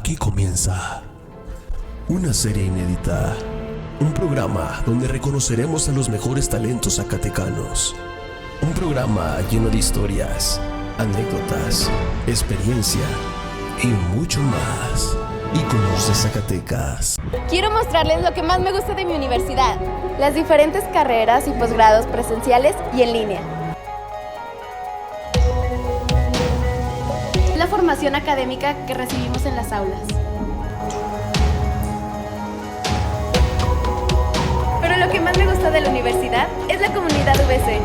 Aquí comienza una serie inédita, un programa donde reconoceremos a los mejores talentos zacatecanos, un programa lleno de historias, anécdotas, experiencia y mucho más, íconos de Zacatecas. Quiero mostrarles lo que más me gusta de mi universidad, las diferentes carreras y posgrados presenciales y en línea. La formación académica que recibimos en las aulas. Pero lo que más me gusta de la universidad es la comunidad VC.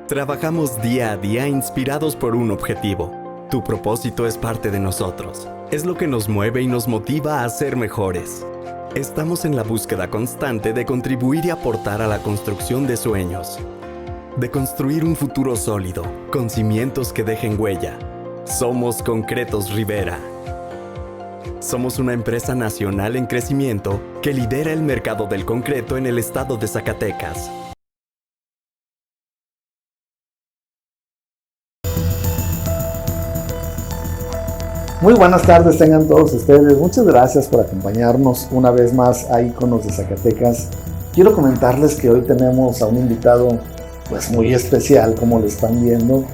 Trabajamos día a día inspirados por un objetivo. Tu propósito es parte de nosotros. Es lo que nos mueve y nos motiva a ser mejores. Estamos en la búsqueda constante de contribuir y aportar a la construcción de sueños. De construir un futuro sólido, con cimientos que dejen huella. Somos Concretos Rivera. Somos una empresa nacional en crecimiento que lidera el mercado del concreto en el estado de Zacatecas. Muy buenas tardes tengan todos ustedes. Muchas gracias por acompañarnos una vez más a Íconos de Zacatecas. Quiero comentarles que hoy tenemos a un invitado pues muy especial, como lo están viendo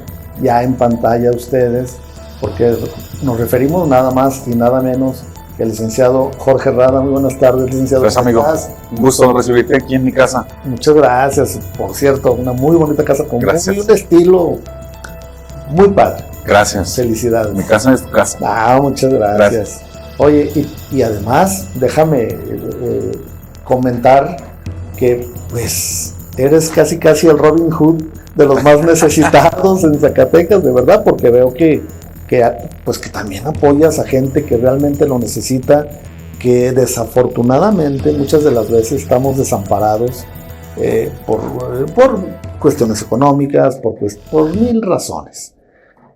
ya en pantalla ustedes, porque nos referimos nada más y nada menos que al licenciado Jorge Rada. Muy buenas tardes, licenciado. Gracias, amigo. Un gusto recibirte aquí en mi casa. Muchas gracias. Por cierto, una muy bonita casa con Gracias. un estilo muy padre. Gracias. Felicidades. Mi casa es tu casa. Muchas gracias. Oye, y además, déjame comentar que pues eres casi el Robin Hood de los más necesitados en Zacatecas, de verdad, porque veo que también apoyas a gente que realmente lo necesita, que desafortunadamente muchas de las veces estamos desamparados por cuestiones económicas, por mil razones.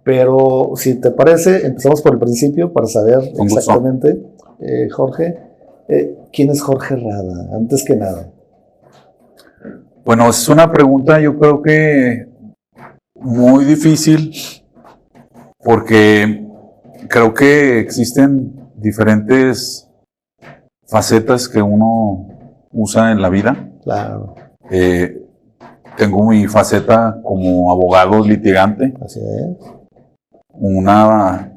Pero si te parece, empezamos por el principio para saber exactamente, Jorge, ¿quién es Jorge Rada? Antes que nada. Bueno, es una pregunta yo creo que muy difícil porque creo que existen diferentes facetas que uno usa en la vida. Claro. Tengo mi faceta como abogado litigante. Así es. Una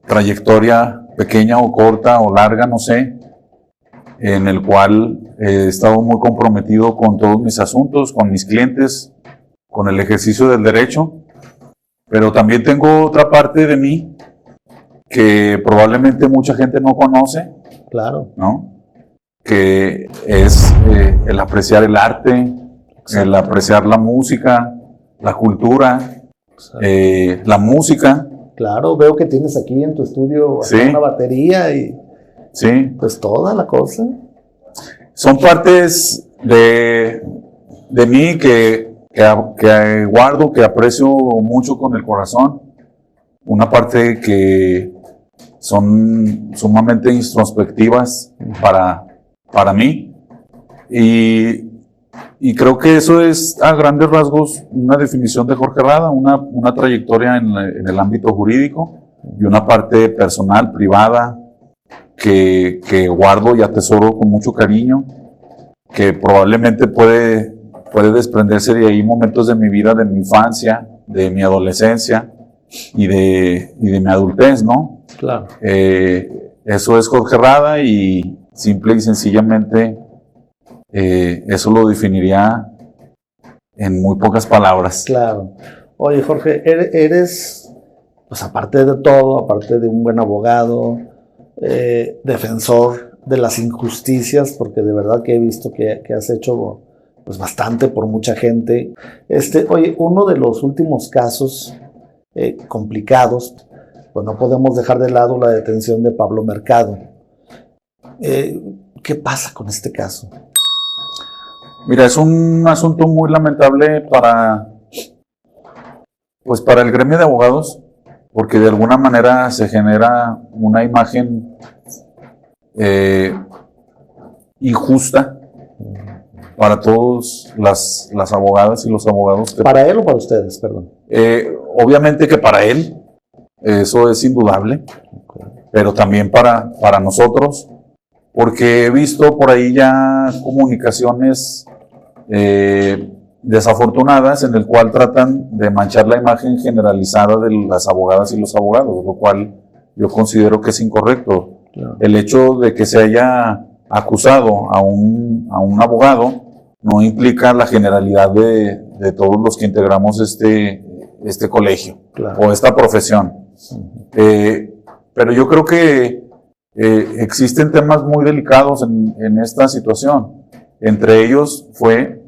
trayectoria pequeña o corta o larga, no sé, en el cual he estado muy comprometido con todos mis asuntos, con mis clientes, con el ejercicio del derecho, pero también tengo otra parte de mí que probablemente mucha gente no conoce, claro, ¿no? Que es el apreciar el arte, el apreciar la música, la cultura, la música. Claro, veo que tienes aquí en tu estudio Sí. una batería y Sí. pues toda la cosa. Son partes de mí que guardo, que aprecio mucho con el corazón. Una parte que son sumamente introspectivas para mí. Y creo que eso es, a grandes rasgos, una definición de Jorge Rada, una trayectoria en el ámbito jurídico y una parte personal, privada, que guardo y atesoro con mucho cariño, que probablemente puede desprenderse de ahí momentos de mi vida, de mi infancia, de mi adolescencia y de mi adultez, ¿no? Claro. Eso es Jorge Rada y simple y sencillamente eso lo definiría en muy pocas palabras. Claro. Oye, Jorge, eres, pues aparte de todo, aparte de un buen abogado, defensor de las injusticias, porque de verdad que he visto que has hecho pues bastante por mucha gente. Oye, uno de los últimos casos complicados, pues no podemos dejar de lado la detención de Pablo Mercado. ¿Qué pasa con este caso? Mira, es un asunto muy lamentable para el gremio de abogados, porque de alguna manera se genera una imagen injusta para todos las abogadas y los abogados. ¿Para él o para ustedes? Perdón. Obviamente que para él, eso es indudable, pero también para nosotros, porque he visto por ahí ya comunicaciones desafortunadas en el cual tratan de manchar la imagen generalizada de las abogadas y los abogados, lo cual yo considero que es incorrecto. Claro. El hecho de que se haya acusado a un abogado no implica la generalidad de todos los que integramos este colegio, Claro. o esta profesión. Pero yo creo que existen temas muy delicados en esta situación. Entre ellos fue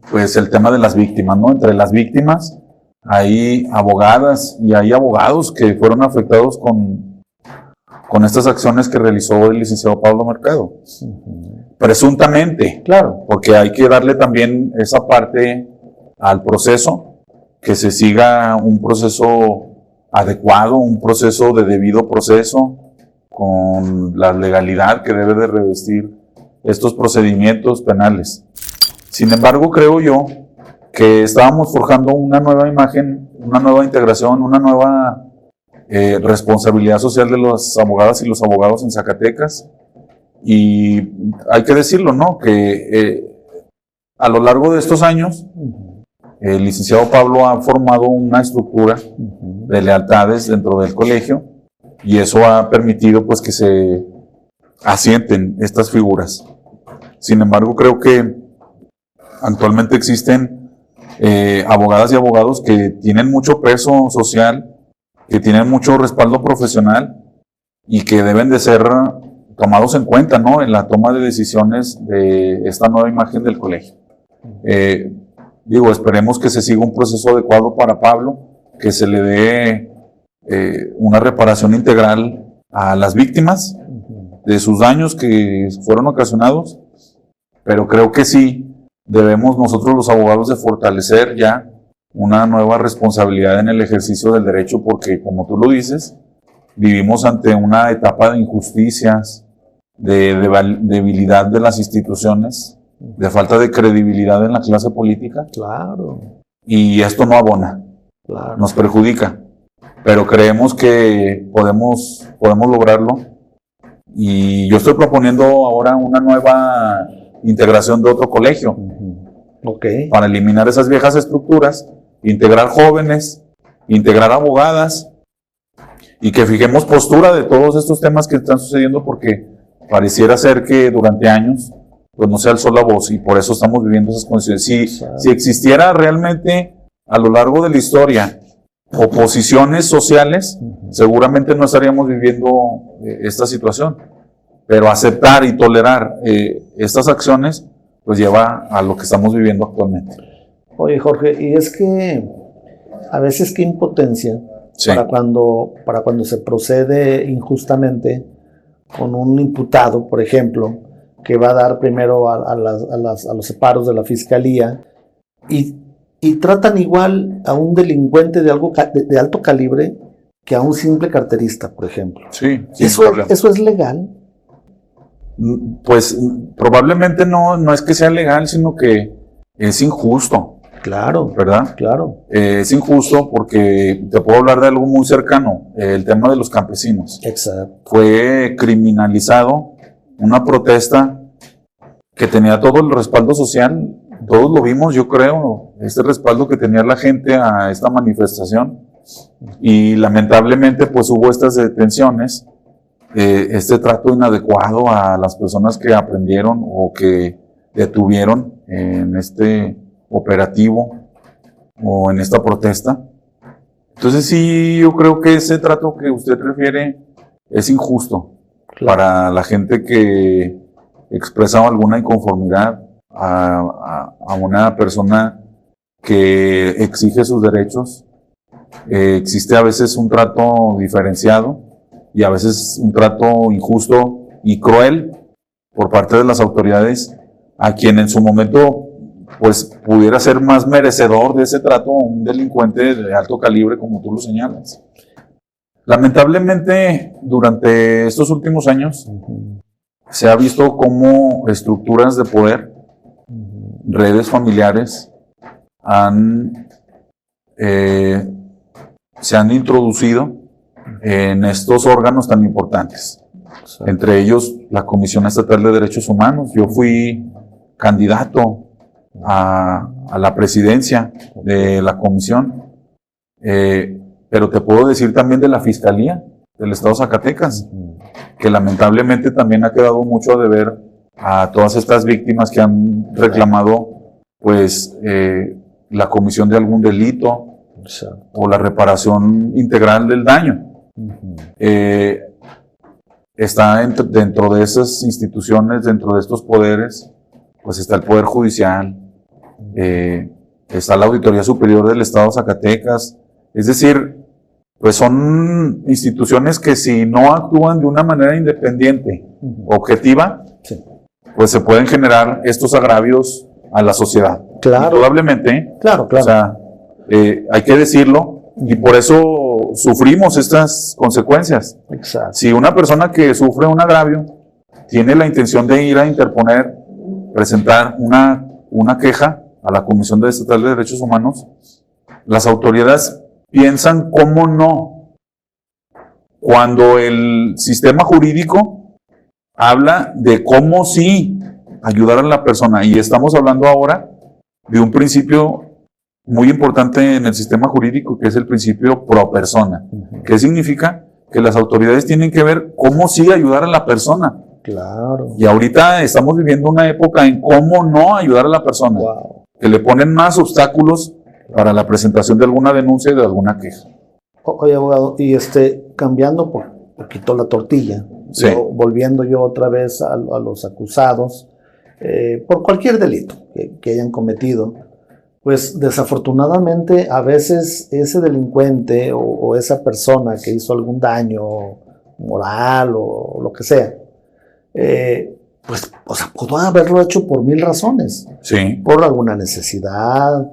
pues el tema de las víctimas, ¿no? Entre las víctimas hay abogadas y hay abogados que fueron afectados con estas acciones que realizó el licenciado Pablo Mercado. Presuntamente, Claro. porque hay que darle también esa parte al proceso, que se siga un proceso adecuado, un proceso de debido proceso, con la legalidad que debe de revestir estos procedimientos penales. Sin embargo, creo yo que estábamos forjando una nueva imagen, una nueva integración, una nueva responsabilidad social de las abogadas y los abogados en Zacatecas. Y hay que decirlo, ¿no? Que a lo largo de estos años, el licenciado Pablo ha formado una estructura de lealtades dentro del colegio, y eso ha permitido pues que se asienten estas figuras. Sin embargo, creo que actualmente existen abogadas y abogados que tienen mucho peso social, que tienen mucho respaldo profesional y que deben de ser tomados en cuenta, ¿no? En la toma de decisiones de esta nueva imagen del colegio. Esperemos que se siga un proceso adecuado para Pablo, que se le dé una reparación integral a las víctimas de sus daños que fueron ocasionados, pero creo que sí debemos nosotros los abogados de fortalecer ya una nueva responsabilidad en el ejercicio del derecho, porque como tú lo dices, vivimos ante una etapa de injusticias, de debilidad de las instituciones, de falta de credibilidad en la clase política. Claro. Y esto no abona, Claro. nos perjudica, pero creemos que podemos lograrlo, y yo estoy proponiendo ahora una nueva integración de otro colegio Ok. para eliminar esas viejas estructuras, integrar jóvenes, integrar abogadas, y que fijemos postura de todos estos temas que están sucediendo, porque pareciera ser que durante años pues no se alzó la voz, y por eso estamos viviendo esas condiciones. Si existiera realmente a lo largo de la historia oposiciones sociales, seguramente no estaríamos viviendo esta situación, pero aceptar y tolerar estas acciones pues lleva a lo que estamos viviendo actualmente. Oye, Jorge, y es que a veces qué impotencia Sí. para cuando se procede injustamente con un imputado, por ejemplo, que va a dar primero a los separos de la fiscalía, y tratan igual a un delincuente de alto calibre que a un simple carterista, por ejemplo. Sí, ¿Eso es legal? Pues probablemente no es que sea legal, sino que es injusto, Claro, ¿verdad? claro. Es injusto porque te puedo hablar de algo muy cercano, el tema de los campesinos. Exacto. Fue criminalizado una protesta que tenía todo el respaldo social, todos lo vimos, yo creo, este respaldo que tenía la gente a esta manifestación, y lamentablemente pues hubo estas detenciones, este trato inadecuado a las personas que aprendieron o que detuvieron en este operativo o en esta protesta. Entonces sí, yo creo que ese trato que usted refiere es injusto para la gente que expresa alguna inconformidad a una persona que exige sus derechos. Existe a veces un trato diferenciado y a veces un trato injusto y cruel por parte de las autoridades a quien en su momento pues pudiera ser más merecedor de ese trato un delincuente de alto calibre, como tú lo señalas. Lamentablemente, durante estos últimos años, se ha visto cómo estructuras de poder, redes familiares, se han introducido en estos órganos tan importantes. Entre ellos, la Comisión Estatal de Derechos Humanos. Yo fui candidato a la presidencia de la comisión, pero te puedo decir también de la Fiscalía del Estado de Zacatecas, que lamentablemente también ha quedado mucho a deber a todas estas víctimas que han reclamado, pues, la comisión de algún delito o la reparación integral del daño. Está dentro de esas instituciones, dentro de estos poderes, pues está el Poder Judicial, está la Auditoría Superior del Estado de Zacatecas. Es decir, pues son instituciones que si no actúan de una manera independiente, objetiva, pues se pueden generar estos agravios a la sociedad. Claro. Indudablemente. Claro. O sea, hay que decirlo, y por eso sufrimos estas consecuencias. Exacto. Si una persona que sufre un agravio tiene la intención de ir a interponer, presentar una queja a la Comisión Estatal de Derechos Humanos, las autoridades piensan cómo no, cuando el sistema jurídico habla de cómo sí ayudar a la persona. Y estamos hablando ahora de un principio muy importante en el sistema jurídico, que es el principio pro persona. ¿Qué significa? Que las autoridades tienen que ver cómo sí ayudar a la persona. Claro. Y ahorita estamos viviendo una época en cómo no ayudar a la persona, que le ponen más obstáculos para la presentación de alguna denuncia y de alguna queja. Oye, abogado, y cambiando por poquito la tortilla, sí, volviendo yo otra vez a los acusados, por cualquier delito que hayan cometido, pues desafortunadamente a veces ese delincuente o esa persona que hizo algún daño moral o lo que sea, pues, o sea, pudo haberlo hecho por 1000 razones. Sí. Por alguna necesidad,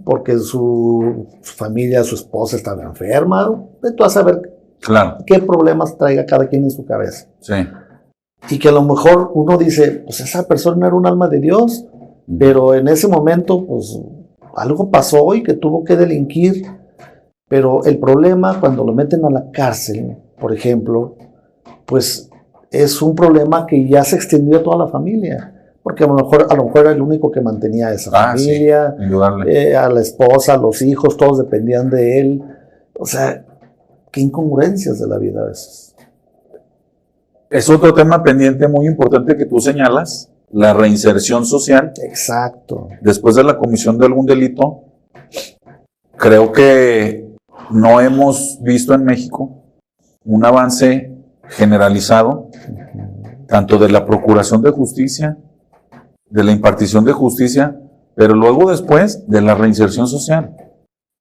porque su familia, su esposa estaba enferma, tú vas a saber qué problemas traiga cada quien en su cabeza. Sí. Y que a lo mejor uno dice, pues esa persona era un alma de Dios, pero en ese momento, pues algo pasó y que tuvo que delinquir. Pero el problema cuando lo meten a la cárcel, por ejemplo, pues es un problema que ya se extendió a toda la familia. Porque a lo mejor era el único que mantenía a esa familia, sí, a la esposa, a los hijos, todos dependían de él. O sea, qué incongruencias de la vida a veces. Es otro tema pendiente muy importante que tú señalas, la reinserción social. Exacto. Después de la comisión de algún delito, creo que no hemos visto en México un avance generalizado, tanto de la procuración de justicia, de la impartición de justicia, pero luego después de la reinserción social.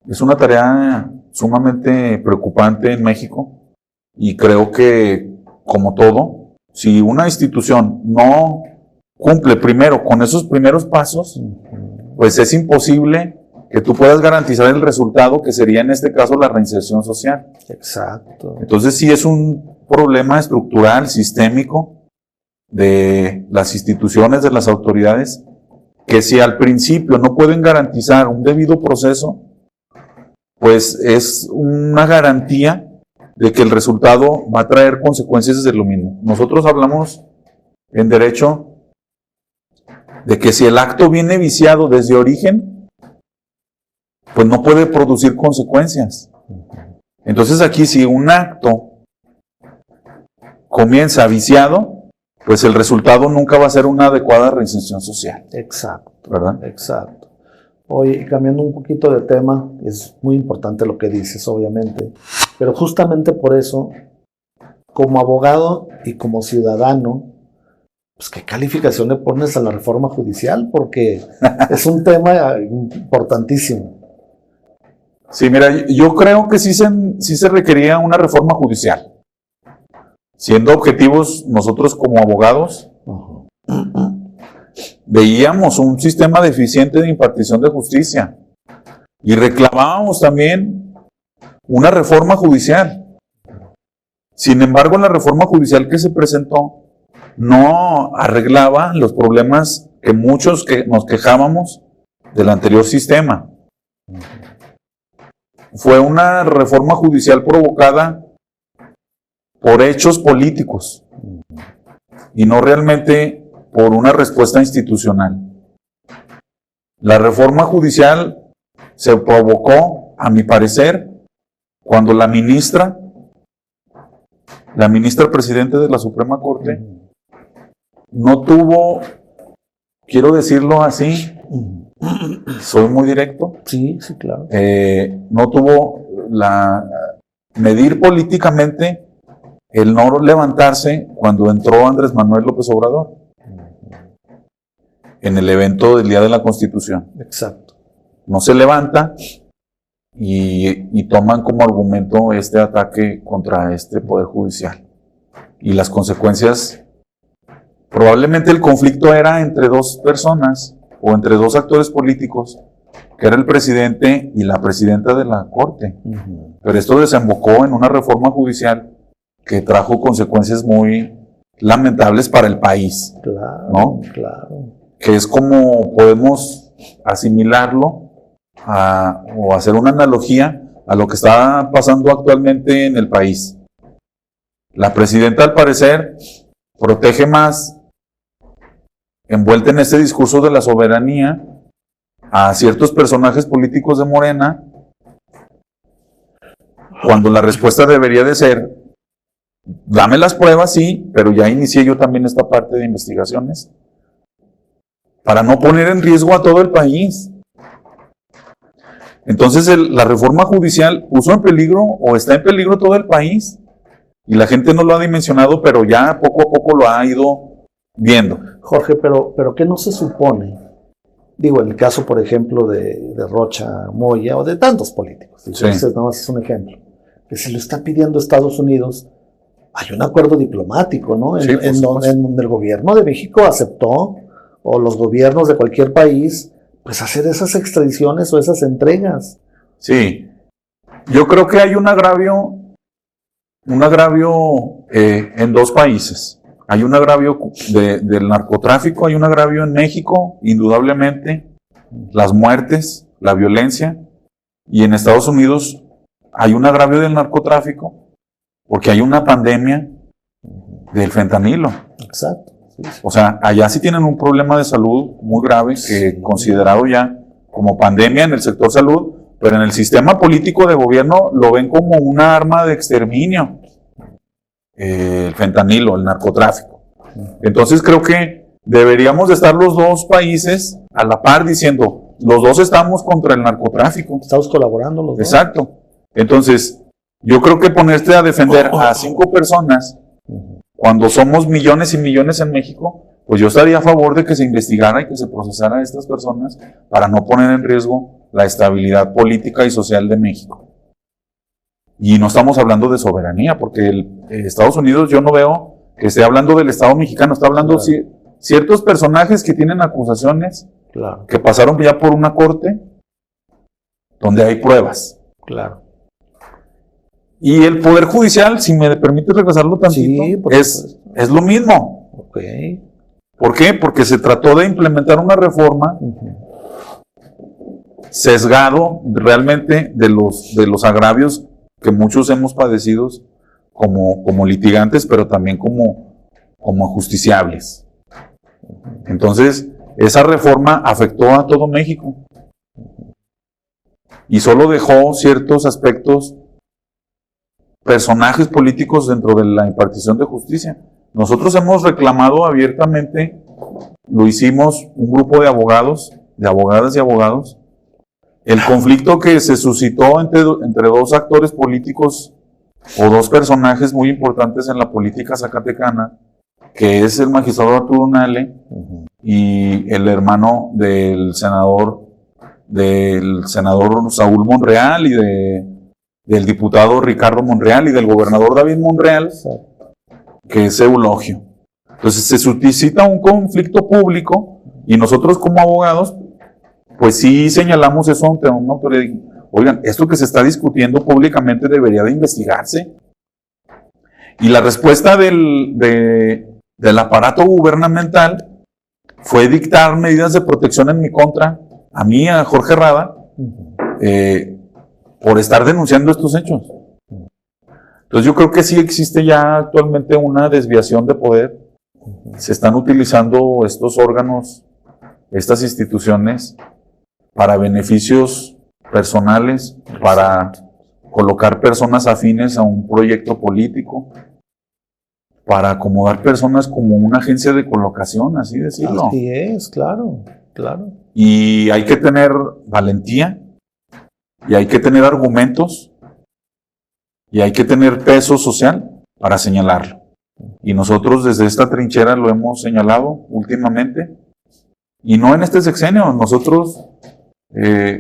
Es una tarea sumamente preocupante en México y creo que, como todo, si una institución no cumple primero con esos primeros pasos, pues es imposible que tú puedas garantizar el resultado, que sería en este caso la reinserción social. Exacto. Entonces sí es un problema estructural, sistémico, de las instituciones, de las autoridades, que si al principio no pueden garantizar un debido proceso, pues es una garantía de que el resultado va a traer consecuencias de lo mismo. Nosotros hablamos en derecho de que si el acto viene viciado desde origen, pues no puede producir consecuencias. Entonces aquí, si un acto comienza viciado, pues el resultado nunca va a ser una adecuada reinserción social. Exacto. ¿Verdad? Exacto. Oye, cambiando un poquito de tema, es muy importante lo que dices, obviamente, pero justamente por eso, como abogado y como ciudadano, pues ¿qué calificación le pones a la reforma judicial? Porque es un tema importantísimo. Sí, mira, yo creo que sí se requería una reforma judicial. Siendo objetivos, nosotros como abogados, veíamos un sistema deficiente de impartición de justicia y reclamábamos también una reforma judicial. Sin embargo, la reforma judicial que se presentó no arreglaba los problemas que muchos que nos quejábamos del anterior sistema. Fue una reforma judicial provocada por hechos políticos y no realmente por una respuesta institucional. La reforma judicial se provocó, a mi parecer, cuando la ministra presidente de la Suprema Corte, no tuvo, quiero decirlo así, soy muy directo. Sí, sí, claro. No tuvo medir políticamente el no levantarse cuando entró Andrés Manuel López Obrador en el evento del Día de la Constitución. Exacto. No se levanta y toman como argumento este ataque contra este Poder Judicial. Y las consecuencias, probablemente el conflicto era entre dos personas o entre dos actores políticos, que era el presidente y la presidenta de la Corte. Pero esto desembocó en una reforma judicial que trajo consecuencias muy lamentables para el país. Claro, ¿no? Claro. Que es como podemos asimilarlo o hacer una analogía a lo que está pasando actualmente en el país. La presidenta, al parecer, protege más, envuelta en este discurso de la soberanía, a ciertos personajes políticos de Morena, cuando la respuesta debería de ser: dame las pruebas, sí, pero ya inicié yo también esta parte de investigaciones, para no poner en riesgo a todo el país. Entonces la reforma judicial puso en peligro o está en peligro todo el país y la gente no lo ha dimensionado, pero ya poco a poco lo ha ido viendo. Jorge, pero ¿qué no se supone? Digo, en el caso, por ejemplo, de Rocha Moya o de tantos políticos, entonces nada más es un ejemplo, que se lo está pidiendo Estados Unidos, hay un acuerdo diplomático, ¿no? En donde el gobierno de México aceptó, o los gobiernos de cualquier país, pues hacer esas extradiciones o esas entregas. Sí, yo creo que hay un agravio en dos países. Hay un agravio del narcotráfico, hay un agravio en México, indudablemente, las muertes, la violencia, y en Estados Unidos hay un agravio del narcotráfico porque hay una pandemia del fentanilo. Exacto. Sí. O sea, allá sí tienen un problema de salud muy grave, que considerado ya como pandemia en el sector salud, pero en el sistema político de gobierno lo ven como una arma de exterminio, el fentanilo, el narcotráfico. Entonces creo que deberíamos de estar los dos países a la par diciendo, los dos estamos contra el narcotráfico. Estamos colaborando los dos. Exacto. Entonces, yo creo que ponerte a defender a 5 personas cuando somos millones y millones en México, pues yo estaría a favor de que se investigara y que se procesara a estas personas para no poner en riesgo la estabilidad política y social de México. Y no estamos hablando de soberanía, porque Estados Unidos yo no veo que esté hablando del Estado mexicano, está hablando ciertos personajes que tienen acusaciones, que pasaron ya por una corte donde hay pruebas. Claro. Y el Poder Judicial, si me permite regresarlo tantito, es lo mismo. Okay. ¿Por qué? Porque se trató de implementar una reforma sesgado realmente de los agravios que muchos hemos padecido como litigantes, pero también como justiciables. Entonces, esa reforma afectó a todo México y solo dejó ciertos aspectos, personajes políticos dentro de la impartición de justicia. Nosotros hemos reclamado abiertamente, lo hicimos un grupo de abogados, de abogadas y abogados, el conflicto que se suscitó entre dos actores políticos o dos personajes muy importantes en la política zacatecana, que es el magistrado Arturo Nale y el hermano del senador Saúl Monreal y del diputado Ricardo Monreal y del gobernador David Monreal, que es Eulogio. Entonces se suscita un conflicto público y nosotros como abogados, pues sí señalamos eso ante una autoridad. Oigan, esto que se está discutiendo públicamente debería de investigarse. Y la respuesta de del aparato gubernamental fue dictar medidas de protección en mi contra, a mí, a Jorge Rada, por estar denunciando estos hechos. Entonces yo creo que sí existe ya actualmente una desviación de poder. Se están utilizando estos órganos, estas instituciones, para beneficios personales, para colocar personas afines a un proyecto político, para acomodar personas como una agencia de colocación, así decirlo. Así es, claro, claro. Y hay que tener valentía, y hay que tener argumentos, y hay que tener peso social para señalarlo. Y nosotros desde esta trinchera lo hemos señalado últimamente, y no en este sexenio. Nosotros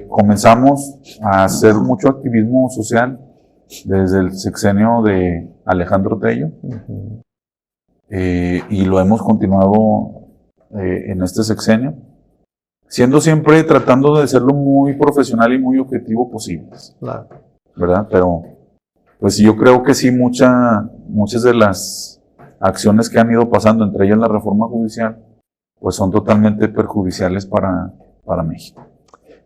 comenzamos a hacer mucho activismo social desde el sexenio de Alejandro Tello, y lo hemos continuado en este sexenio, siendo siempre tratando de hacerlo muy profesional y muy objetivo posibles, Claro. ¿verdad? Pero pues yo creo que sí, muchas de las acciones que han ido pasando, entre ellas la reforma judicial, pues son totalmente perjudiciales para México.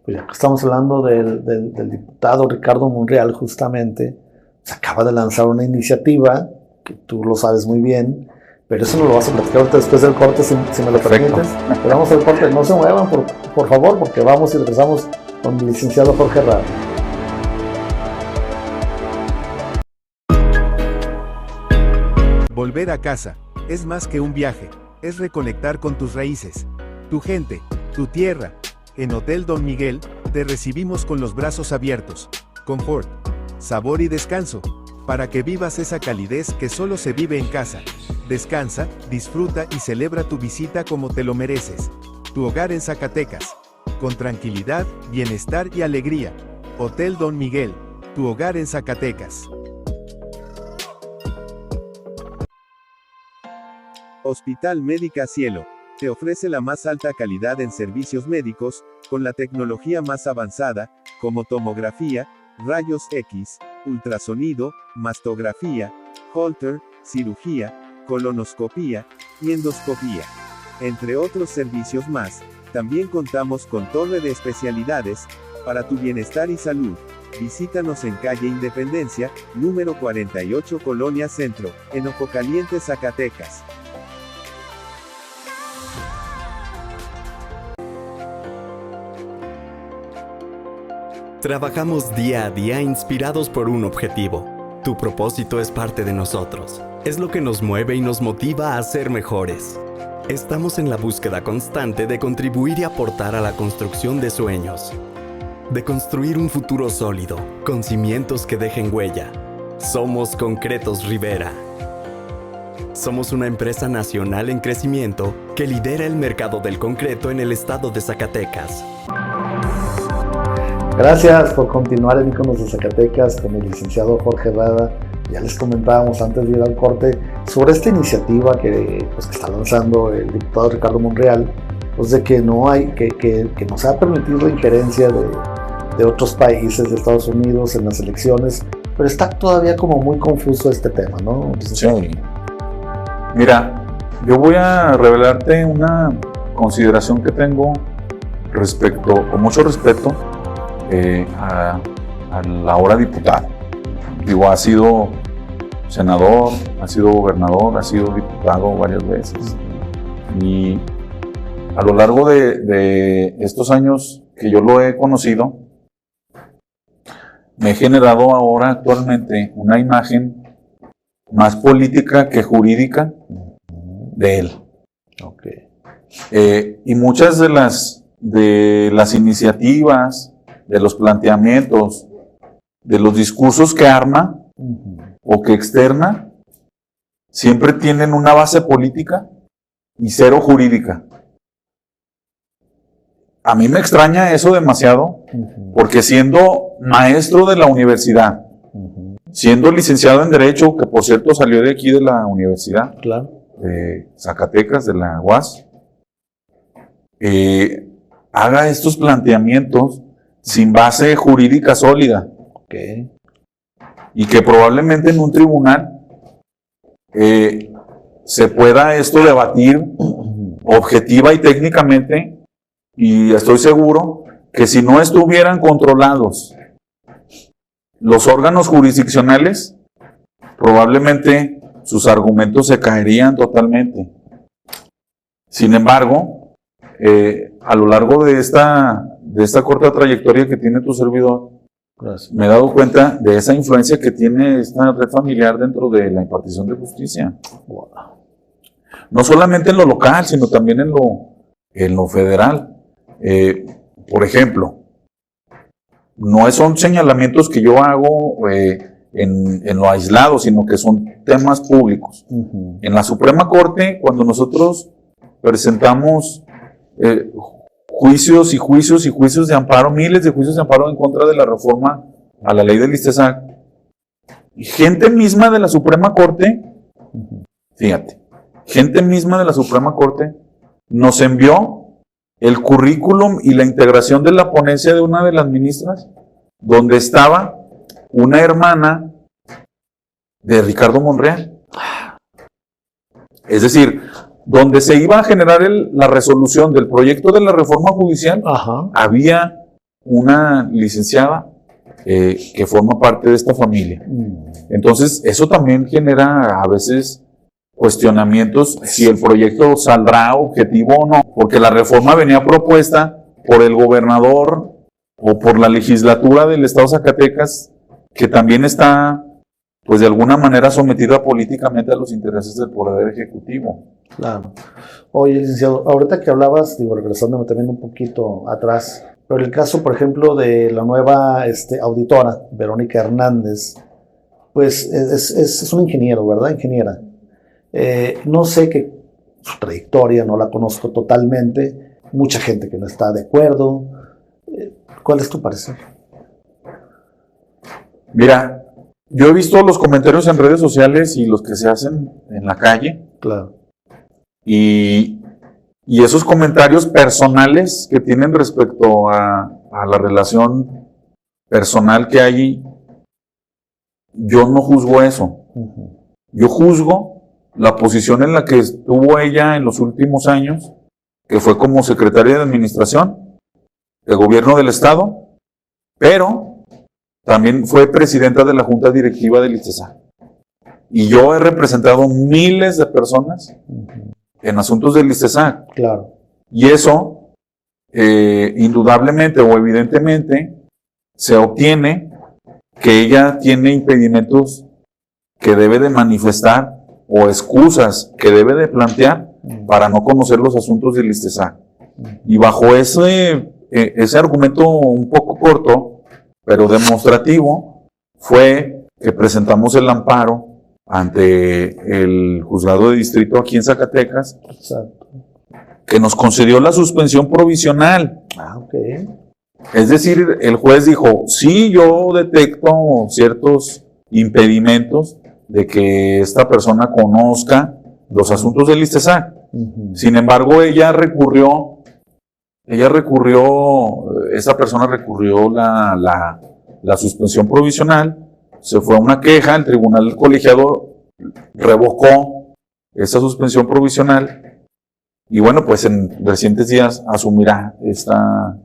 Pues ya que estamos hablando del diputado Ricardo Monreal, justamente, se acaba de lanzar una iniciativa, que tú lo sabes muy bien, pero eso no lo vas a platicar ahorita después del corte, si me lo Perfecto. permites. Pero vamos al corte, no se muevan, por favor, porque vamos y regresamos con el licenciado Jorge Rada. Volver a casa es más que un viaje, es reconectar con tus raíces, tu gente, tu tierra. En Hotel Don Miguel, te recibimos con los brazos abiertos, confort, sabor y descanso, para que vivas esa calidez que solo se vive en casa. Descansa, disfruta y celebra tu visita como te lo mereces. Tu hogar en Zacatecas, con tranquilidad, bienestar y alegría. Hotel Don Miguel, tu hogar en Zacatecas. Hospital Médica Cielo te ofrece la más alta calidad en servicios médicos, con la tecnología más avanzada, como tomografía, rayos X, ultrasonido, mastografía, Holter, cirugía, colonoscopía y endoscopía. Entre otros servicios más, también contamos con torre de especialidades, para tu bienestar y salud. Visítanos en calle Independencia, número 48 Colonia Centro, en Ojo Caliente, Zacatecas. Trabajamos día a día inspirados por un objetivo. Tu propósito es parte de nosotros. Es lo que nos mueve y nos motiva a ser mejores. Estamos en la búsqueda constante de contribuir y aportar a la construcción de sueños. De construir un futuro sólido, con cimientos que dejen huella. Somos Concretos Rivera. Somos una empresa nacional en crecimiento que lidera el mercado del concreto en el estado de Zacatecas. Gracias por continuar en Íconos de Zacatecas con el licenciado Jorge Rada. Ya les comentábamos antes de ir al corte sobre esta iniciativa que está lanzando el diputado Ricardo Monreal, pues de que no hay, que nos ha permitido injerencia de otros países, de Estados Unidos en las elecciones, pero está todavía como muy confuso este tema, ¿no? Sí. Mira, yo voy a revelarte una consideración que tengo respecto, con mucho respeto, a la ahora diputado. Digo, ha sido senador, ha sido gobernador, ha sido diputado varias veces. Y a lo largo de estos años que yo lo he conocido, me he generado ahora actualmente una imagen más política que jurídica de él. Okay. Y muchas de las iniciativas, de los planteamientos, de los discursos que arma o que externa, siempre tienen una base política y cero jurídica. A mí me extraña eso demasiado, porque siendo maestro de la universidad, siendo licenciado en Derecho, que por cierto salió de aquí de la universidad, Claro. de Zacatecas, de la UAS, haga estos planteamientos sin base jurídica sólida. Okay. Y que probablemente en un tribunal se pueda esto debatir objetiva y técnicamente, y estoy seguro que si no estuvieran controlados los órganos jurisdiccionales, probablemente sus argumentos se caerían totalmente. Sin embargo, a lo largo de esta corta trayectoria que tiene tu servidor, Gracias. me he dado cuenta de esa influencia que tiene esta red familiar dentro de la impartición de justicia. Wow. No solamente en lo local, sino también en lo federal. Por ejemplo, no son señalamientos que yo hago en lo aislado, sino que son temas públicos. Uh-huh. En la Suprema Corte, cuando nosotros presentamos juicios y juicios y juicios de amparo, miles de juicios de amparo en contra de la reforma a la ley del ISTESAC, gente misma de la Suprema Corte, fíjate, gente misma de la Suprema Corte nos envió el currículum y la integración de la ponencia de una de las ministras, donde estaba una hermana de Ricardo Monreal. Es decir, donde se iba a generar la resolución del proyecto de la reforma judicial, Ajá. había una licenciada que forma parte de esta familia. Entonces, eso también genera a veces cuestionamientos si el proyecto saldrá objetivo o no, porque la reforma venía propuesta por el gobernador o por la legislatura del estado de Zacatecas, que también está, pues de alguna manera, sometida políticamente a los intereses del poder ejecutivo. Claro. Oye, licenciado, ahorita que hablabas, regresándome también un poquito atrás, pero el caso, por ejemplo, de la nueva auditora, Verónica Hernández, pues es un ingeniero, ¿verdad? Ingeniera. No sé que su trayectoria, no la conozco totalmente, mucha gente que no está de acuerdo. ¿Cuál es tu parecer? Mira, yo he visto los comentarios en redes sociales y los que se hacen en la calle. Claro. Y esos comentarios personales que tienen respecto a la relación personal que hay, yo no juzgo eso. Uh-huh. Yo juzgo la posición en la que estuvo ella en los últimos años, que fue como secretaria de administración de gobierno del estado, pero también fue presidenta de la junta directiva del ISTESAC. Y yo he representado miles de personas en asuntos del ISTESAC. Claro. Y eso, indudablemente o evidentemente, se obtiene que ella tiene impedimentos que debe de manifestar o excusas que debe de plantear para no conocer los asuntos del ISTESAC. Y bajo ese argumento un poco corto, pero demostrativo, fue que presentamos el amparo ante el juzgado de distrito aquí en Zacatecas. Exacto. Que nos concedió la suspensión provisional. Ah, ok. Es decir, el juez dijo, sí, yo detecto ciertos impedimentos de que esta persona conozca los asuntos del ISTESAC. Uh-huh. Sin embargo, esa persona recurrió la suspensión provisional, se fue a una queja, el tribunal colegiado revocó esa suspensión provisional y bueno, pues en recientes días asumirá esta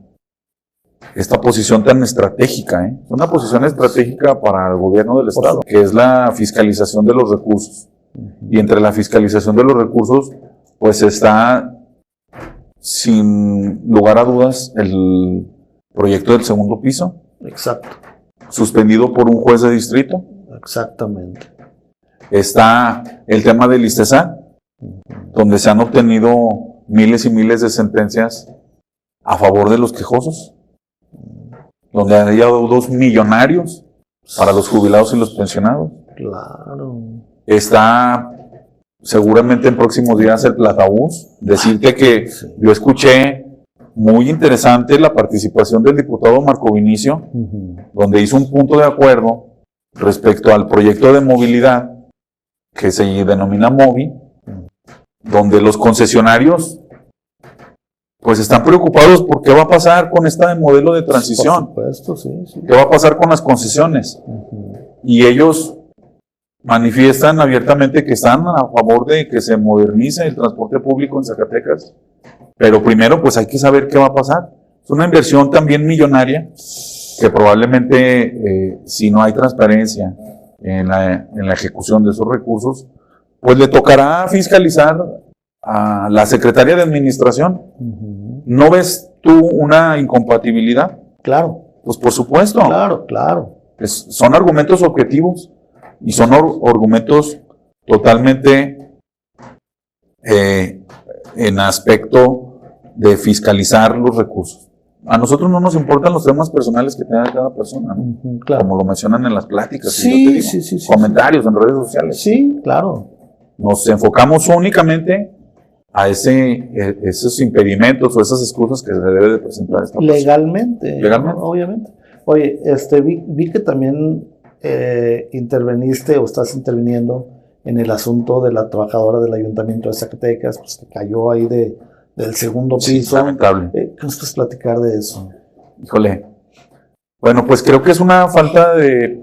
posición tan estratégica, una posición estratégica para el gobierno del estado, que es la fiscalización de los recursos. Y entre la fiscalización de los recursos, pues está, sin lugar a dudas, el proyecto del segundo piso. Exacto. Suspendido por un juez de distrito. Exactamente. Está el tema del ISTESAC, donde se han obtenido miles y miles de sentencias a favor de los quejosos, donde hay deudos millonarios para los jubilados y los pensionados. Claro. Está seguramente en próximos días el Platabús. Decirte que yo escuché muy interesante la participación del diputado Marco Vinicio, donde hizo un punto de acuerdo respecto al proyecto de movilidad que se denomina MOVI, donde los concesionarios pues están preocupados por qué va a pasar con este modelo de transición. Por supuesto, sí. ¿Qué va a pasar con las concesiones? Y ellos manifiestan abiertamente que están a favor de que se modernice el transporte público en Zacatecas, pero primero pues hay que saber qué va a pasar. Es una inversión también millonaria que probablemente si no hay transparencia en la ejecución de esos recursos, pues le tocará fiscalizar a la Secretaría de Administración. ¿No ves tú una incompatibilidad? Claro. Pues por supuesto. Claro. Son argumentos objetivos y son argumentos totalmente en aspecto de fiscalizar los recursos. A nosotros no nos importan los temas personales que tenga cada persona, ¿no? Claro. Como lo mencionan en las pláticas, Sí, comentarios en redes sociales. Sí, claro. Nos enfocamos únicamente a esos impedimentos o esas excusas que se debe de presentar esta persona. Legalmente. Legalmente. Obviamente. Oye, vi que también interveniste o estás interviniendo en el asunto de la trabajadora del Ayuntamiento de Zacatecas, pues que cayó ahí del segundo piso. Sí, lamentable. ¿Qué nos puedes platicar de eso? Híjole. Bueno, pues creo que es una falta de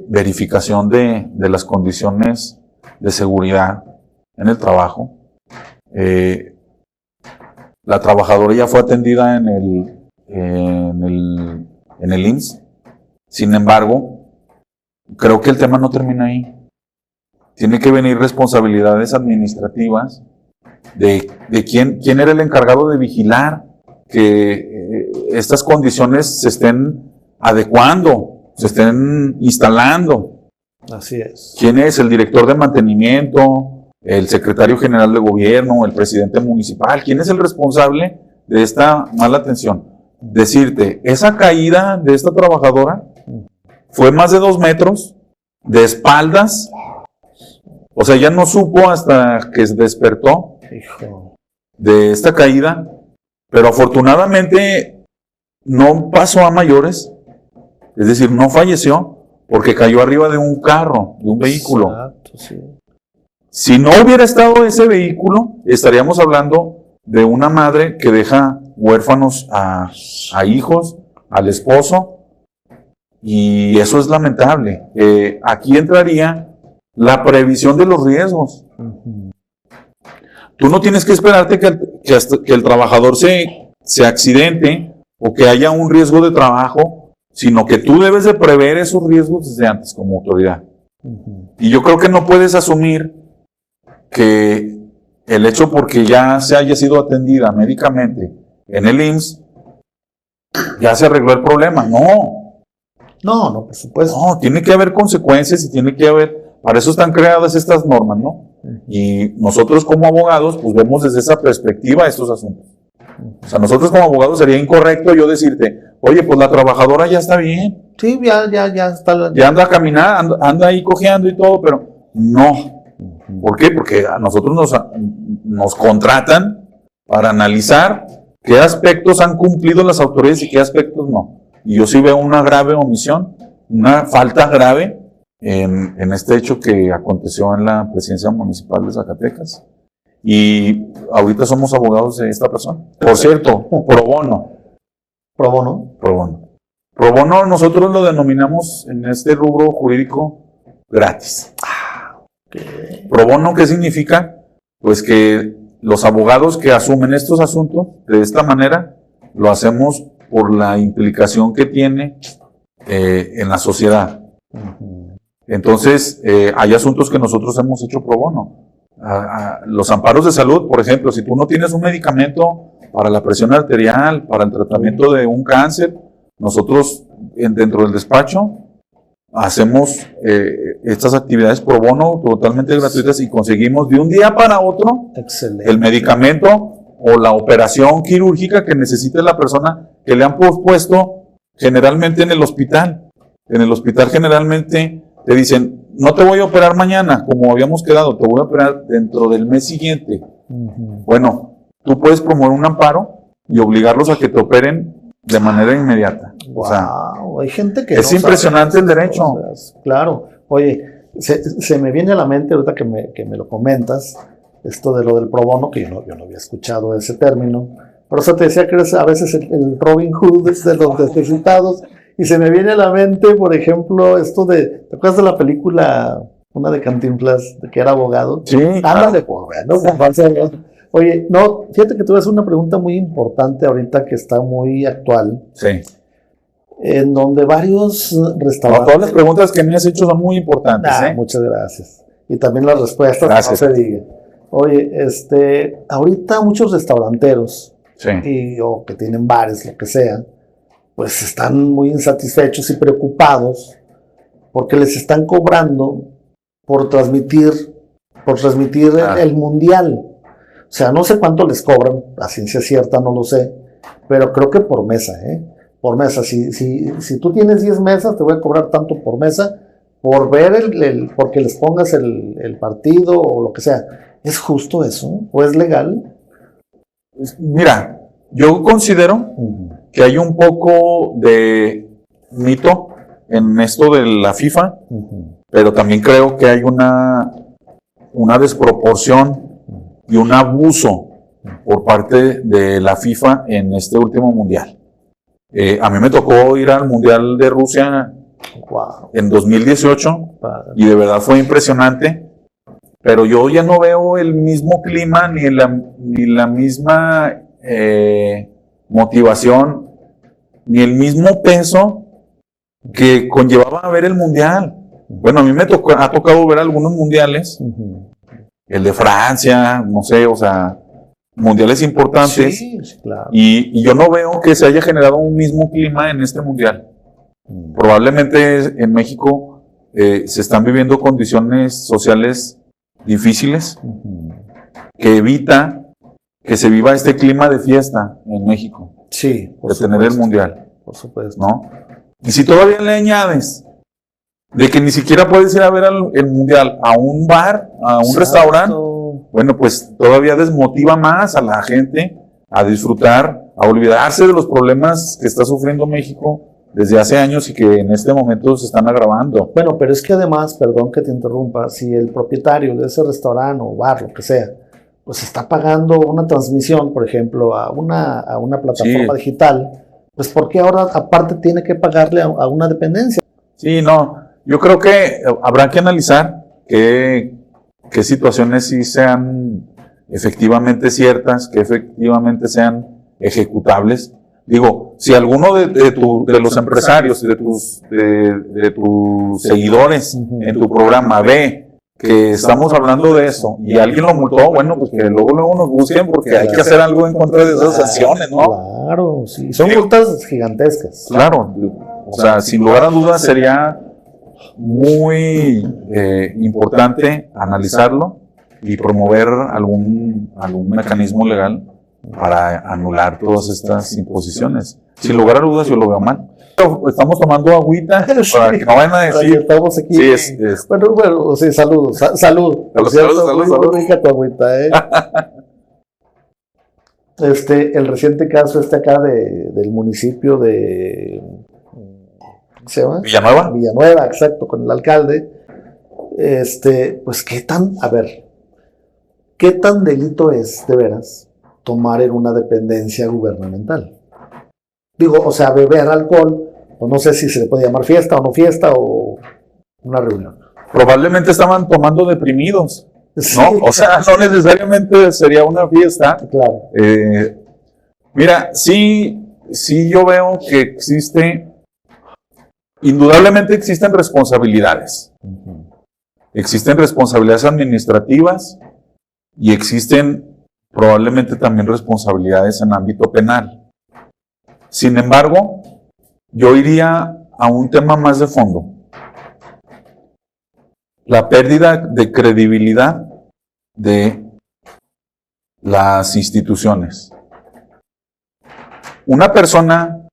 verificación de las condiciones de seguridad en el trabajo. La trabajadora ya fue atendida en el IMSS. Sin embargo, creo que el tema no termina ahí. Tiene que venir responsabilidades administrativas de quién era el encargado de vigilar que estas condiciones se estén adecuando, se estén instalando. Así es. ¿Quién es el director de mantenimiento, el secretario general de gobierno, el presidente municipal? ¿Quién es el responsable de esta mala atención? Decirte, esa caída de esta trabajadora fue más de 2 metros, de espaldas. O sea, ya no supo hasta que se despertó de esta caída, pero afortunadamente no pasó a mayores, es decir, no falleció porque cayó arriba de un carro, de un vehículo. Exacto, sí. Si no hubiera estado ese vehículo, estaríamos hablando de una madre que deja huérfanos a hijos, al esposo, y eso es lamentable. Aquí entraría la previsión de los riesgos. Tú no tienes que esperarte que el trabajador se accidente o que haya un riesgo de trabajo, sino que tú debes de prever esos riesgos desde antes como autoridad. Y yo creo que no puedes asumir que el hecho porque ya se haya sido atendida médicamente en el IMSS, ya se arregló el problema. No, por supuesto. No, tiene que haber consecuencias y tiene que haber, para eso están creadas estas normas, ¿no? Y nosotros como abogados, pues vemos desde esa perspectiva estos asuntos. O sea, nosotros como abogados sería incorrecto yo decirte, oye, pues la trabajadora ya está bien. Sí, ya está. Ya anda a caminar, anda ahí cojeando y todo, pero no. ¿Por qué? Porque a nosotros nos contratan para analizar qué aspectos han cumplido las autoridades y qué aspectos no. Y yo sí veo una grave omisión, una falta grave en este hecho que aconteció en la presidencia municipal de Zacatecas. Y ahorita somos abogados de esta persona. Por cierto, pro bono. ¿Pro bono? Pro bono. Pro bono nosotros lo denominamos en este rubro jurídico gratis. Okay. Pro bono, ¿qué significa? Pues que los abogados que asumen estos asuntos de esta manera, lo hacemos por la implicación que tiene en la sociedad. Entonces, hay asuntos que nosotros hemos hecho pro bono. Los amparos de salud, por ejemplo, si tú no tienes un medicamento para la presión arterial, para el tratamiento de un cáncer, nosotros dentro del despacho hacemos estas actividades pro bono totalmente gratuitas y conseguimos de un día para otro el medicamento o la operación quirúrgica que necesite la persona que le han pospuesto generalmente en el hospital. En el hospital generalmente te dicen, no te voy a operar mañana, como habíamos quedado, te voy a operar dentro del mes siguiente. Bueno, tú puedes promover un amparo y obligarlos a que te operen de manera inmediata. Wow, o sea, hay gente que es no impresionante el derecho. Cosas. Claro. Oye, se me viene a la mente ahorita que me lo comentas, esto de lo del pro bono, que yo no había escuchado ese término. Por eso te decía que eres a veces el Robin Hood de los necesitados Y se me viene a la mente, por ejemplo, esto ¿te acuerdas de la película, una de Cantinflas, de que era abogado? Sí. Ándale, ¿no? Oye, no, fíjate que te voy a hacer una pregunta muy importante ahorita que está muy actual, Sí. en donde varios No, restaurantes... todas las preguntas que me has hecho son muy importantes, Muchas gracias. Y también las respuestas, Gracias. no se diga. Oye, ahorita muchos restauranteros, Sí. o que tienen bares, lo que sea, pues están muy insatisfechos y preocupados porque les están cobrando por transmitir el mundial. O sea, no sé cuánto les cobran, a ciencia cierta no lo sé, pero creo que por mesa, por mesa. Si tú tienes 10 mesas, te voy a cobrar tanto por mesa por ver porque les pongas el partido o lo que sea. ¿Es justo eso? ¿O es legal? Mira, yo considero que hay un poco de mito en esto de la FIFA, pero también creo que hay una desproporción y un abuso por parte de la FIFA en este último mundial. A mí me tocó ir al mundial de Rusia en 2018 y de verdad fue impresionante, pero yo ya no veo el mismo clima ni la misma motivación ni el mismo peso que conllevaba a ver el mundial. Bueno, a mí ha tocado ver algunos mundiales, el de Francia, no sé, o sea, mundiales importantes, Sí, claro. y yo no veo que se haya generado un mismo clima en este mundial. Probablemente en México se están viviendo condiciones sociales difíciles que evita que se viva este clima de fiesta en México, Sí, de tener el mundial, por supuesto. ¿no? Y si todavía le añades de que ni siquiera puedes ir a ver el mundial a un bar, a un restaurante, bueno, pues todavía desmotiva más a la gente a disfrutar, a olvidarse de los problemas que está sufriendo México desde hace años y que en este momento se están agravando. Bueno, pero es que además, perdón que te interrumpa, si el propietario de ese restaurante o bar, lo que sea, pues está pagando una transmisión, por ejemplo, a una plataforma digital, pues ¿por qué ahora aparte tiene que pagarle a una dependencia? Sí, no, yo creo que habrá que analizar qué situaciones sí sean efectivamente ciertas, que efectivamente sean ejecutables. Digo, si alguno de los empresarios, de tus seguidores en tu programa ve que estamos hablando de eso y alguien lo multó, bueno, pues que luego nos busquen porque hay que hacer algo en contra de esas acciones, ¿no? Claro, sí, son multas gigantescas. Claro, o sea, sin lugar a dudas sería muy importante analizarlo y promover algún mecanismo legal para anular todas estas imposiciones. Sin lugar a dudas yo lo veo mal. Estamos tomando agüita para que no vayan a decir. Estamos aquí. Sí, Bueno, sí, salud. Salud. Salud. Muy rica tu agüita, el reciente caso acá del municipio de... ¿Cómo se llama? Villanueva. Villanueva, exacto, con el alcalde. Pues qué tan delito es, de veras, tomar en una dependencia gubernamental. Digo, o sea, beber alcohol, o no sé si se le puede llamar fiesta o no fiesta, o una reunión. Probablemente estaban tomando deprimidos, Sí, ¿no? O sea, no necesariamente sería una fiesta. Claro. Mira, sí yo veo que indudablemente existen responsabilidades. Existen responsabilidades administrativas y existen probablemente también responsabilidades en ámbito penal. Sin embargo, yo iría a un tema más de fondo. La pérdida de credibilidad de las instituciones. Una persona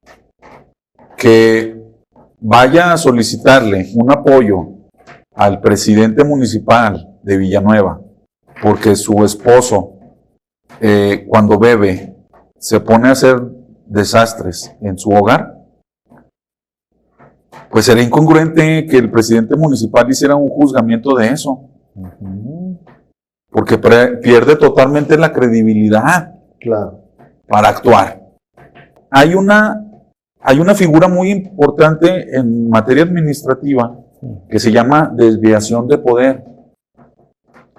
que vaya a solicitarle un apoyo al presidente municipal de Villanueva porque su esposo cuando bebe se pone a hacer desastres en su hogar, pues sería incongruente que el presidente municipal hiciera un juzgamiento de eso, porque pierde totalmente la credibilidad Claro. para actuar. Hay una hay una figura muy importante en materia administrativa que se llama desviación de poder.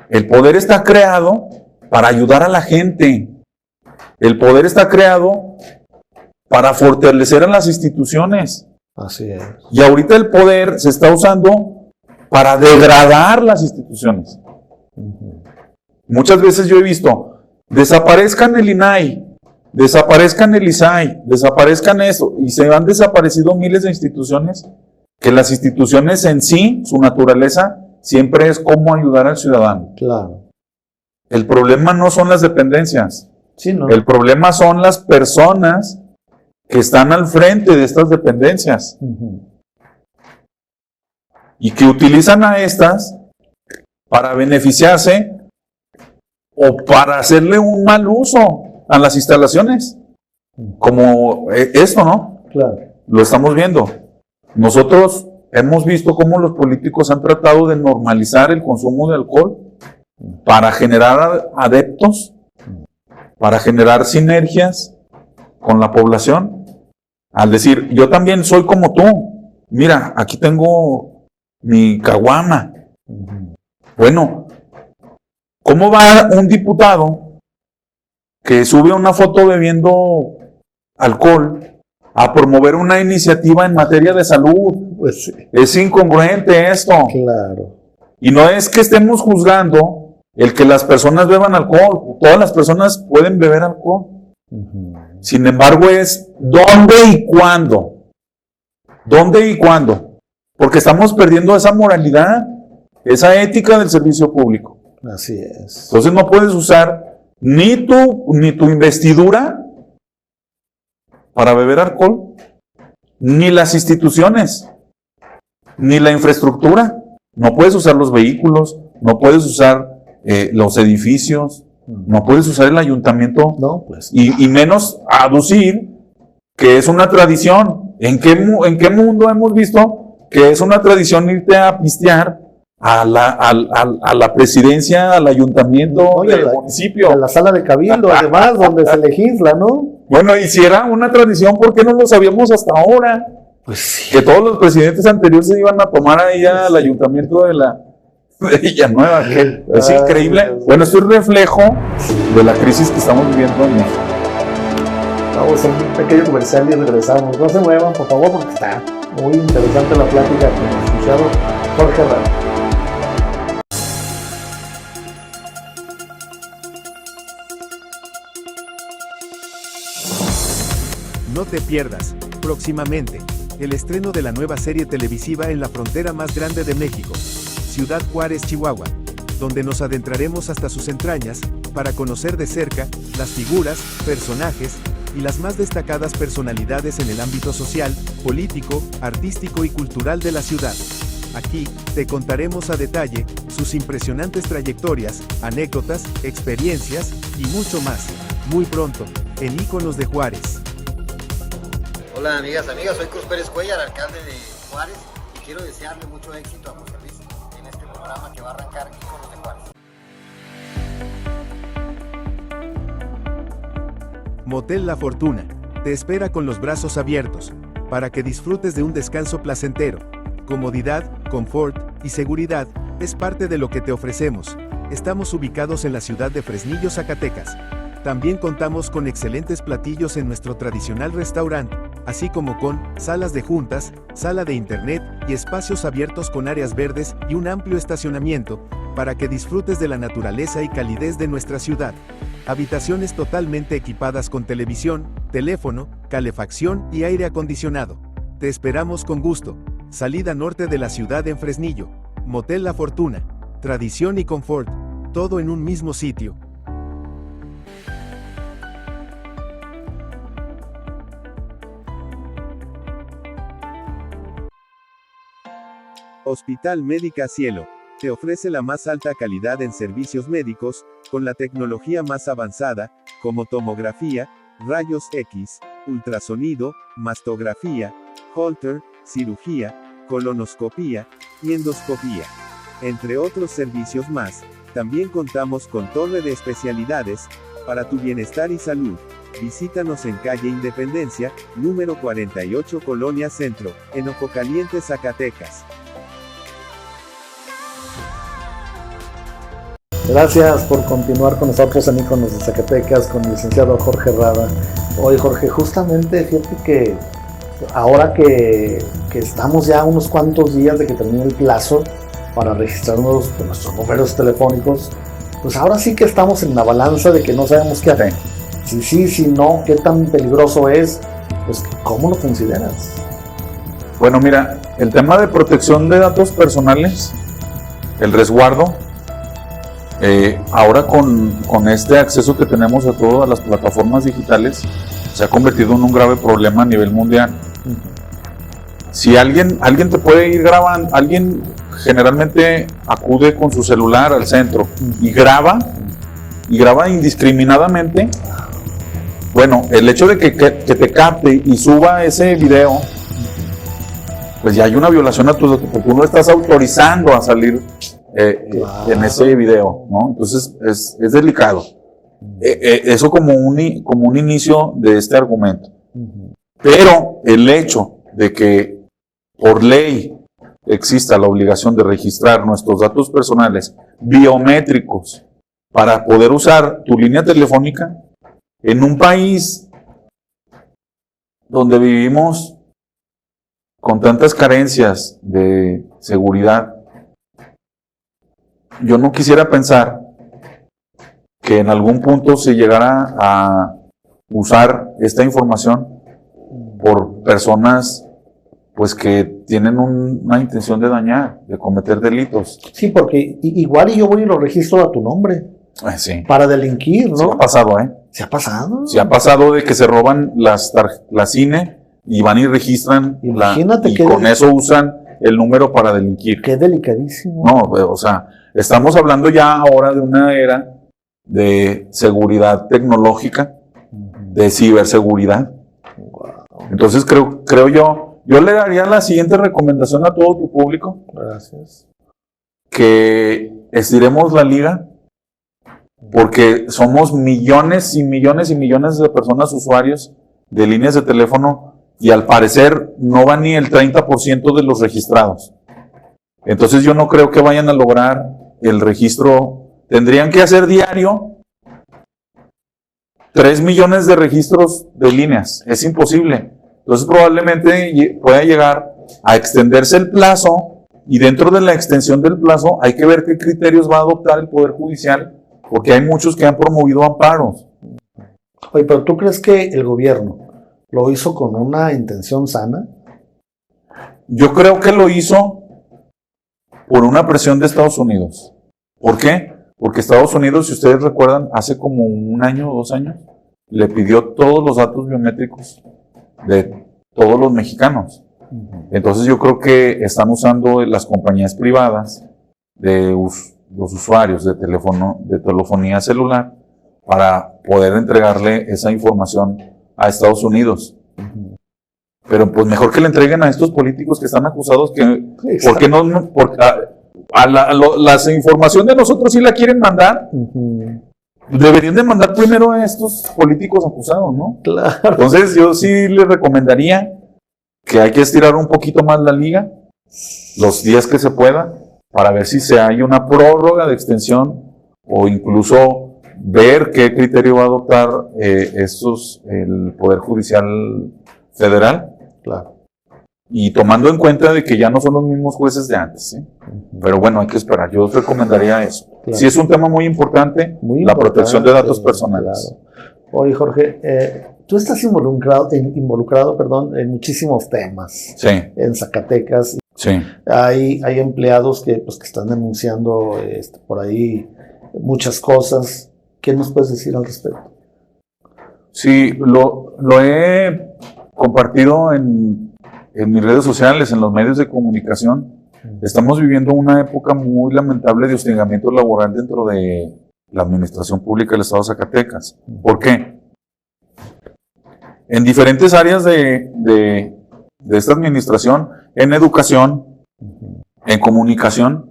El poder está creado para ayudar a la gente. El poder está creado para fortalecer a las instituciones. Así es. Y ahorita el poder se está usando para degradar las instituciones. Muchas veces yo he visto, desaparezcan el INAI, desaparezcan el ISAI, desaparezcan esto, y se han desaparecido miles de instituciones, que las instituciones en sí, su naturaleza, siempre es cómo ayudar al ciudadano. Claro. El problema no son las dependencias, Sí, ¿no? el problema son las personas que están al frente de estas dependencias y que utilizan a estas para beneficiarse o para hacerle un mal uso a las instalaciones, como esto, ¿no? Claro. Lo estamos viendo. Nosotros hemos visto cómo los políticos han tratado de normalizar el consumo de alcohol para generar adeptos, para generar sinergias con la población, al decir, yo también soy como tú, mira, aquí tengo mi caguama. Bueno, ¿cómo va un diputado que sube una foto bebiendo alcohol a promover una iniciativa en materia de salud? Pues sí. Es incongruente esto. Claro. Y no es que estemos juzgando el que las personas beban alcohol. Todas las personas pueden beber alcohol. Sin embargo, es ¿dónde y cuándo? ¿Dónde y cuándo? Porque estamos perdiendo esa moralidad, esa ética del servicio público. Así es. Entonces no puedes usar ni tu investidura para beber alcohol, ni las instituciones, ni la infraestructura. No puedes usar los vehículos, no puedes usar los edificios, no puedes usar el ayuntamiento, No, pues. y menos aducir que es una tradición. ¿En qué mundo hemos visto que es una tradición irte a pistear a la presidencia, al ayuntamiento Oye, del municipio? A la sala de cabildo, además, donde se legisla, ¿no? Bueno, y si era una tradición, ¿por qué no lo sabíamos hasta ahora? Pues sí. Que todos los presidentes anteriores se iban a tomar ahí al ayuntamiento de Villanueva, que es increíble. Bueno, esto es reflejo de la crisis que estamos viviendo en México. Vamos a un pequeño comercial y regresamos. No se muevan, por favor, porque está muy interesante la plática con el licenciado Jorge Ramos. No te pierdas, próximamente, el estreno de la nueva serie televisiva en la frontera más grande de México, Ciudad Juárez, Chihuahua, donde nos adentraremos hasta sus entrañas, para conocer de cerca las figuras, personajes y las más destacadas personalidades en el ámbito social, político, artístico y cultural de la ciudad. Aquí, te contaremos a detalle sus impresionantes trayectorias, anécdotas, experiencias y mucho más, muy pronto, en Íconos de Juárez. Hola amigas, soy Cruz Pérez Cuellar, alcalde de Juárez, y quiero desearle mucho éxito a José Luis en este programa que va a arrancar Íconos de Juárez. Motel La Fortuna te espera con los brazos abiertos, para que disfrutes de un descanso placentero. Comodidad, confort y seguridad es parte de lo que te ofrecemos. Estamos ubicados en la ciudad de Fresnillo, Zacatecas. También contamos con excelentes platillos en nuestro tradicional restaurante, así como con salas de juntas, sala de internet y espacios abiertos con áreas verdes y un amplio estacionamiento, para que disfrutes de la naturaleza y calidez de nuestra ciudad. Habitaciones totalmente equipadas con televisión, teléfono, calefacción y aire acondicionado. Te esperamos con gusto. Salida norte de la ciudad en Fresnillo. Motel La Fortuna. Tradición y confort, todo en un mismo sitio. Hospital Médica Cielo te ofrece la más alta calidad en servicios médicos, con la tecnología más avanzada, como tomografía, rayos X, ultrasonido, mastografía, Holter, cirugía, colonoscopía y endoscopía. Entre otros servicios más, también contamos con torre de especialidades, para tu bienestar y salud, Visítanos en calle Independencia, número 48, Colonia Centro, en Ojo Caliente, Zacatecas. Gracias por continuar con nosotros en Íconos de Zacatecas con el licenciado Jorge Rada. Oye, Jorge, justamente fíjate que ahora que estamos ya unos cuantos días de que termine el plazo para registrarnos con nuestros números telefónicos, pues ahora sí que estamos en la balanza de que no sabemos qué hacer. Si sí, si no, qué tan peligroso es, pues ¿cómo lo consideras? Bueno, mira, el tema de protección de datos personales, el resguardo, ahora con este acceso que tenemos a todas las plataformas digitales, se ha convertido en un grave problema a nivel mundial. Si alguien te puede ir grabando, alguien generalmente acude con su celular al centro y graba indiscriminadamente. Bueno, el hecho de que te capte y suba ese video, pues ya hay una violación a tus datos, porque tú no estás autorizando a salir en ese video, ¿no? Entonces es delicado. Eso como un inicio de este argumento. Pero el hecho de que por ley exista la obligación de registrar nuestros datos personales biométricos para poder usar tu línea telefónica en un país donde vivimos con tantas carencias de seguridad, yo no quisiera pensar que en algún punto se llegara a usar esta información por personas pues que tienen una intención de dañar, de cometer delitos. Sí, porque igual yo voy y lo registro a tu nombre. Sí. Para delinquir, ¿no? Sí ha pasado, ¿eh? ¿Se ha pasado? Se ha pasado de que se roban las INE y van y registran Imagínate y con eso usan el número para delinquir. Qué delicadísimo. No, o sea, estamos hablando ya ahora de una era de seguridad tecnológica, de ciberseguridad. Entonces creo yo le daría la siguiente recomendación a todo tu público. Gracias. Que estiremos la liga, porque somos millones y millones y millones de personas usuarios de líneas de teléfono y al parecer no va ni el 30% de los registrados. Entonces yo no creo que vayan a lograr el registro. Tendrían que hacer diario 3 millones de registros de líneas. Es imposible. Entonces probablemente pueda llegar a extenderse el plazo, y dentro de la extensión del plazo hay que ver qué criterios va a adoptar el Poder Judicial, porque hay muchos que han promovido amparos. Oye, pero ¿tú crees que el gobierno lo hizo con una intención sana? Yo creo que lo hizo por una presión de Estados Unidos. ¿Por qué? Porque Estados Unidos, si ustedes recuerdan, hace como 1 año o 2 años, le pidió todos los datos biométricos de todos los mexicanos. Entonces yo creo que están usando las compañías privadas de los usuarios de telefonía celular para poder entregarle esa información a Estados Unidos. Pero pues mejor que le entreguen a estos políticos que están acusados, porque la información de nosotros sí la quieren mandar. Deberían de mandar primero a estos políticos acusados, ¿no? Claro. Entonces yo sí les recomendaría que hay que estirar un poquito más la liga, los días que se pueda, para ver si hay una prórroga de extensión, o incluso ver qué criterio va a adoptar el Poder Judicial Federal. Claro. Y tomando en cuenta de que ya no son los mismos jueces de antes, ¿sí? Pero bueno, hay que esperar. Yo recomendaría eso. Claro. Sí, es un tema muy importante, la protección de datos personales. Claro. Oye, Jorge, tú estás involucrado en muchísimos temas. Sí. En Zacatecas. Sí. Hay empleados que están denunciando por ahí muchas cosas. ¿Qué nos puedes decir al respecto? Sí, lo he compartido en mis redes sociales, en los medios de comunicación. Estamos viviendo una época muy lamentable de hostigamiento laboral dentro de la administración pública del Estado de Zacatecas. ¿Por qué? En diferentes áreas de esta administración, en educación, en comunicación,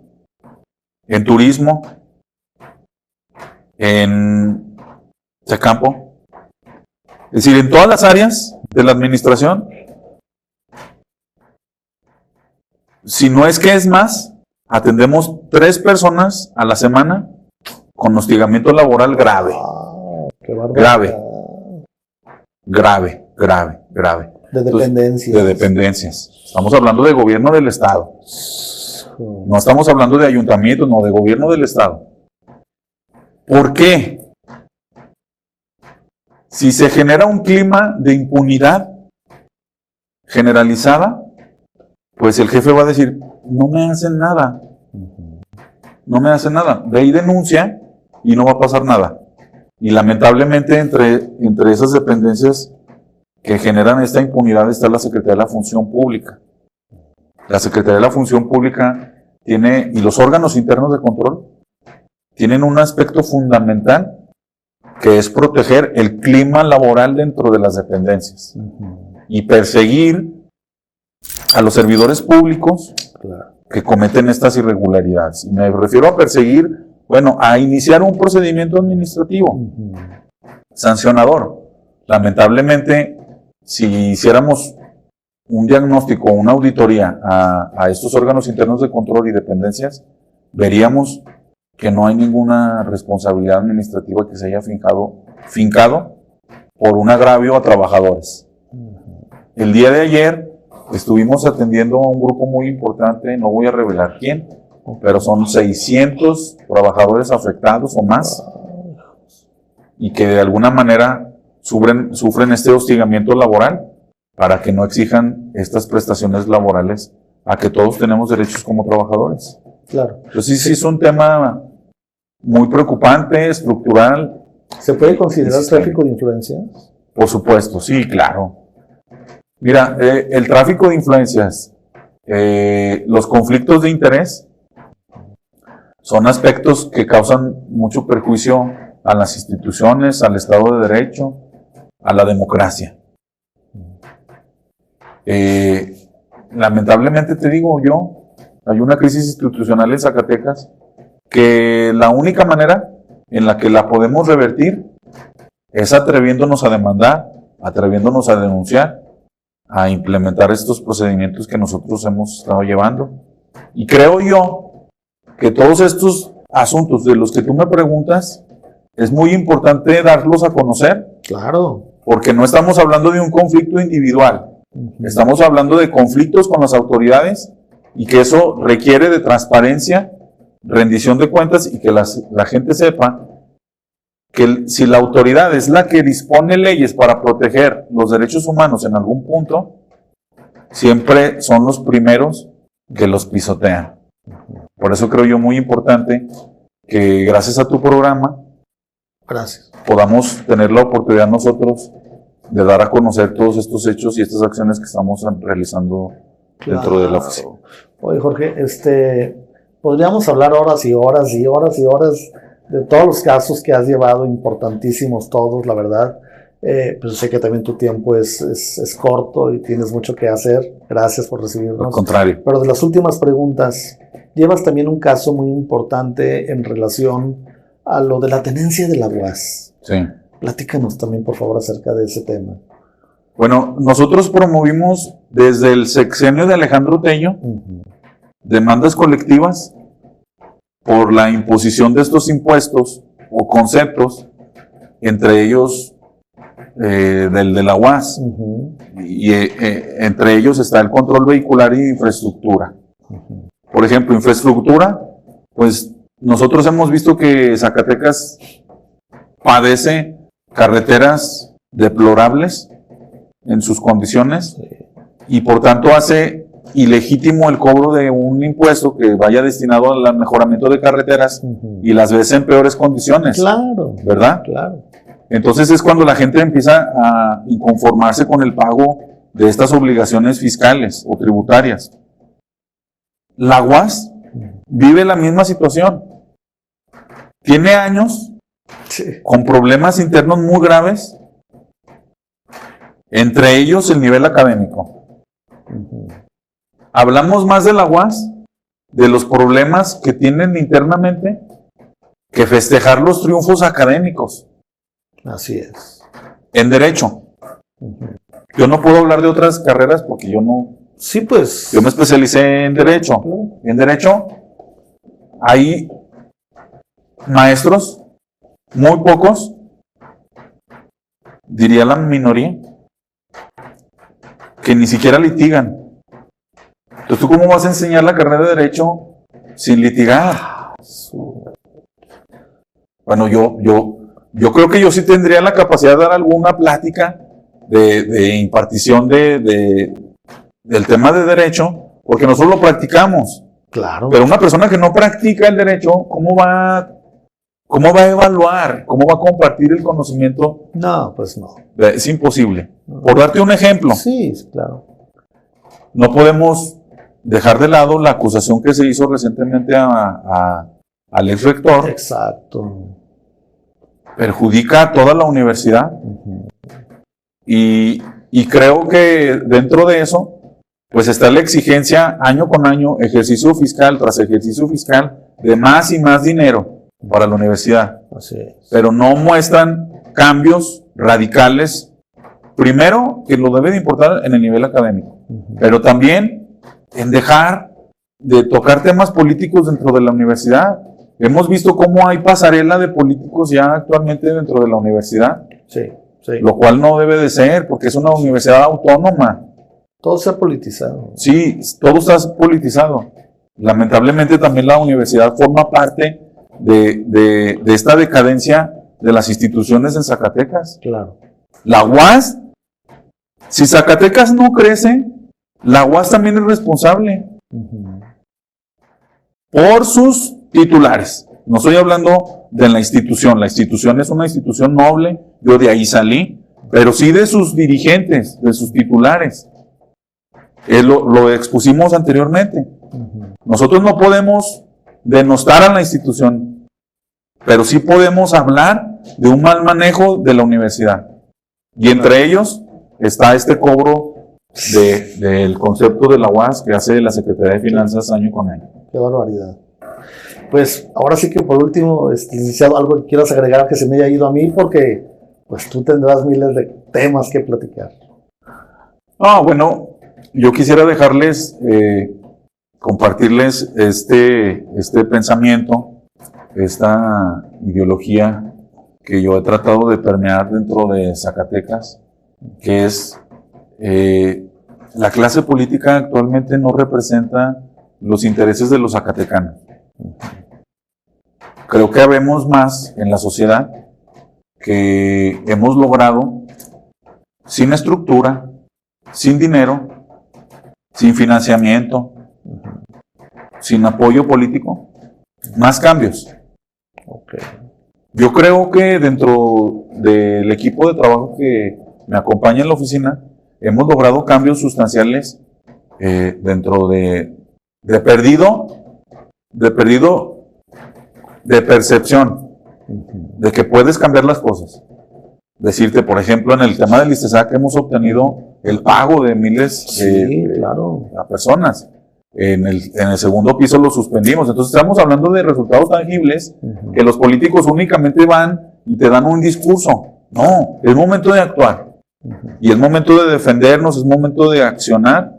en turismo, en Tecampo, Es decir, en todas las áreas de la administración, si no es que es más, atendemos 3 personas a la semana con hostigamiento laboral grave. Qué barbaridad. Grave. De dependencias. Entonces, de dependencias. Estamos hablando de gobierno del Estado. No estamos hablando de ayuntamiento, no, de gobierno del Estado. ¿Por qué? Si se genera un clima de impunidad generalizada, pues el jefe va a decir, no me hacen nada. No me hacen nada. Ve y denuncia y no va a pasar nada. Y lamentablemente entre esas dependencias que generan esta impunidad está la Secretaría de la Función Pública. La Secretaría de la Función Pública tiene, y los órganos internos de control, tienen un aspecto fundamental que es proteger el clima laboral dentro de las dependencias y perseguir a los servidores públicos que cometen estas irregularidades. Y me refiero a perseguir, bueno, a iniciar un procedimiento administrativo sancionador. Lamentablemente, si hiciéramos un diagnóstico, una auditoría a estos órganos internos de control y dependencias, veríamos que no hay ninguna responsabilidad administrativa que se haya fincado por un agravio a trabajadores. El día de ayer estuvimos atendiendo a un grupo muy importante, no voy a revelar quién, pero son 600 trabajadores afectados o más, y que de alguna manera sufren este hostigamiento laboral para que no exijan estas prestaciones laborales a que todos tenemos derechos como trabajadores. Claro. Entonces sí es un tema muy preocupante, estructural. ¿Se puede considerar tráfico de influencias? Por supuesto, sí, claro. Mira, el tráfico de influencias, los conflictos de interés, son aspectos que causan mucho perjuicio a las instituciones, al Estado de Derecho, a la democracia. Lamentablemente te digo yo, hay una crisis institucional en Zacatecas que la única manera en la que la podemos revertir es atreviéndonos a demandar, atreviéndonos a denunciar, a implementar estos procedimientos que nosotros hemos estado llevando. Y creo yo que todos estos asuntos de los que tú me preguntas, es muy importante darlos a conocer. Claro. Porque no estamos hablando de un conflicto individual. Estamos hablando de conflictos con las autoridades y que eso requiere de transparencia, rendición de cuentas y que la gente sepa que si la autoridad es la que dispone leyes para proteger los derechos humanos en algún punto, siempre son los primeros que los pisotean. Por eso creo yo muy importante que gracias a tu programa podamos tener la oportunidad nosotros de dar a conocer todos estos hechos y estas acciones que estamos realizando dentro de la oficina. Oye, Jorge, podríamos hablar horas y horas y horas y horas de todos los casos que has llevado, importantísimos todos, la verdad. Pues sé que también tu tiempo es corto y tienes mucho que hacer. Gracias por recibirnos. Al contrario. Pero de las últimas preguntas, llevas también un caso muy importante en relación a lo de la tenencia de la UAS. Sí. Platícanos también, por favor, acerca de ese tema. Bueno, nosotros promovimos desde el sexenio de Alejandro Tello demandas colectivas por la imposición de estos impuestos o conceptos, entre ellos del de la UAS, y entre ellos está el control vehicular y infraestructura. Por ejemplo, infraestructura, pues nosotros hemos visto que Zacatecas padece carreteras deplorables en sus condiciones y por tanto hace ilegítimo el cobro de un impuesto que vaya destinado al mejoramiento de carreteras y las ves en peores condiciones. Claro. ¿Verdad? Claro. Entonces es cuando la gente empieza a inconformarse con el pago de estas obligaciones fiscales o tributarias. La UAS vive la misma situación. Tiene años con problemas internos muy graves, entre ellos el nivel académico. Hablamos más de la UAS, de los problemas que tienen internamente, que festejar los triunfos académicos. Así es. en Derecho. Yo no puedo hablar de otras carreras porque yo no... Sí, pues. Yo me especialicé en Derecho. En Derecho hay maestros, muy pocos, diría la minoría, que ni siquiera litigan. Entonces, ¿tú cómo vas a enseñar la carrera de Derecho sin litigar? Bueno, yo creo que yo sí tendría la capacidad de dar alguna plática de impartición del tema de Derecho, porque nosotros lo practicamos. Claro. Pero una persona que no practica el Derecho, ¿cómo va a evaluar? ¿Cómo va a compartir el conocimiento? No, pues no. Es imposible. Por darte un ejemplo, Sí, claro. no podemos dejar de lado la acusación que se hizo recientemente al ex rector. Exacto. Perjudica a toda la universidad. Y creo que dentro de eso, pues está la exigencia año con año, ejercicio fiscal tras ejercicio fiscal, de más y más dinero para la universidad. Así es. Pero no muestran cambios radicales. Primero, que lo debe de importar en el nivel académico, pero también en dejar de tocar temas políticos dentro de la universidad. Hemos visto cómo hay pasarela de políticos ya actualmente dentro de la universidad, Sí, sí. lo cual no debe de ser, porque es una universidad autónoma. Todo se ha politizado. Sí, todo está politizado. Lamentablemente también la universidad forma parte de esta decadencia de las instituciones en Zacatecas. Claro. La UAS, si Zacatecas no crece, la UAS también es responsable por sus titulares. No estoy hablando de la institución es una institución noble, yo de ahí salí, pero sí de sus dirigentes, de sus titulares. Lo expusimos anteriormente. Nosotros no podemos denostar a la institución, pero sí podemos hablar de un mal manejo de la universidad. Y entre ellos está este cobro del concepto de la UAS que hace la Secretaría de Finanzas año con año. Qué barbaridad. Pues ahora sí que por último, licenciado, algo que quieras agregar que se me haya ido a mí, porque pues tú tendrás miles de temas que platicar. Bueno, yo quisiera dejarles, compartirles este pensamiento, esta ideología que yo he tratado de permear dentro de Zacatecas, que es la clase política actualmente no representa los intereses de los zacatecanos. Creo que habemos más en la sociedad que hemos logrado, sin estructura, sin dinero, sin financiamiento, sin apoyo político, más cambios. Yo creo que dentro del equipo de trabajo que me acompaña en la oficina, hemos logrado cambios sustanciales dentro de percepción, de que puedes cambiar las cosas. Decirte, por ejemplo, en el tema del ISTESAC hemos obtenido el pago de miles a personas. En el segundo piso lo suspendimos. Entonces estamos hablando de resultados tangibles que los políticos únicamente van y te dan un discurso. No, es momento de actuar. Y es momento de defendernos, es momento de accionar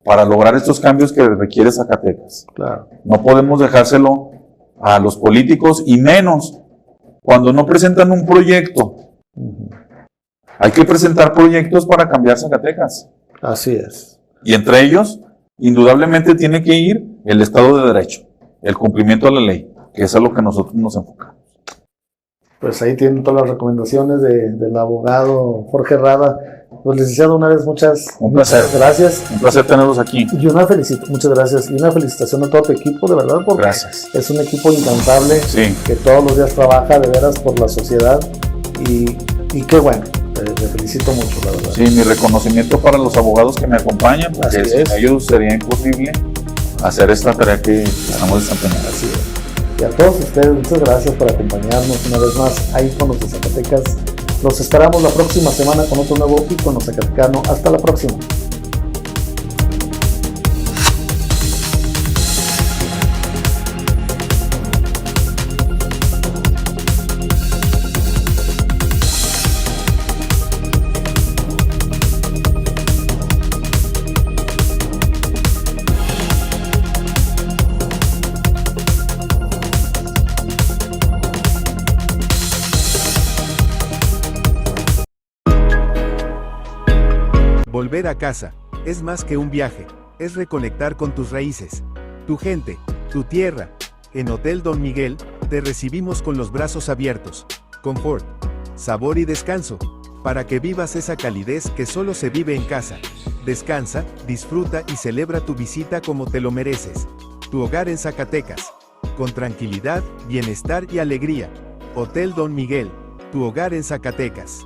para lograr estos cambios que requiere Zacatecas. Claro. No podemos dejárselo a los políticos, y menos cuando no presentan un proyecto. Hay que presentar proyectos para cambiar Zacatecas. Así es. Y entre ellos, indudablemente tiene que ir el Estado de Derecho, el cumplimiento de la ley, que es a lo que nosotros nos enfocamos. Pues ahí tienen todas las recomendaciones del abogado Jorge Rada. Pues licenciado, una vez muchas gracias. Un placer tenerlos aquí. Y muchas gracias. Y una felicitación a todo tu equipo, de verdad, porque gracias. Es un equipo incansable, sí, que todos los días trabaja de veras por la sociedad. Y qué bueno, te felicito mucho, la verdad. Sí, mi reconocimiento para los abogados que me acompañan, porque sin ellos sería imposible hacer esta tarea que estamos desempeñando. Así es. Y a todos ustedes, muchas gracias por acompañarnos una vez más a Íconos de Zacatecas. Los esperamos la próxima semana con otro nuevo Ícono Zacatecano. Hasta la próxima. Volver a casa es más que un viaje, es reconectar con tus raíces, tu gente, tu tierra. En Hotel Don Miguel, te recibimos con los brazos abiertos, confort, sabor y descanso, para que vivas esa calidez que solo se vive en casa. Descansa, disfruta y celebra tu visita como te lo mereces. Tu hogar en Zacatecas, con tranquilidad, bienestar y alegría. Hotel Don Miguel, tu hogar en Zacatecas.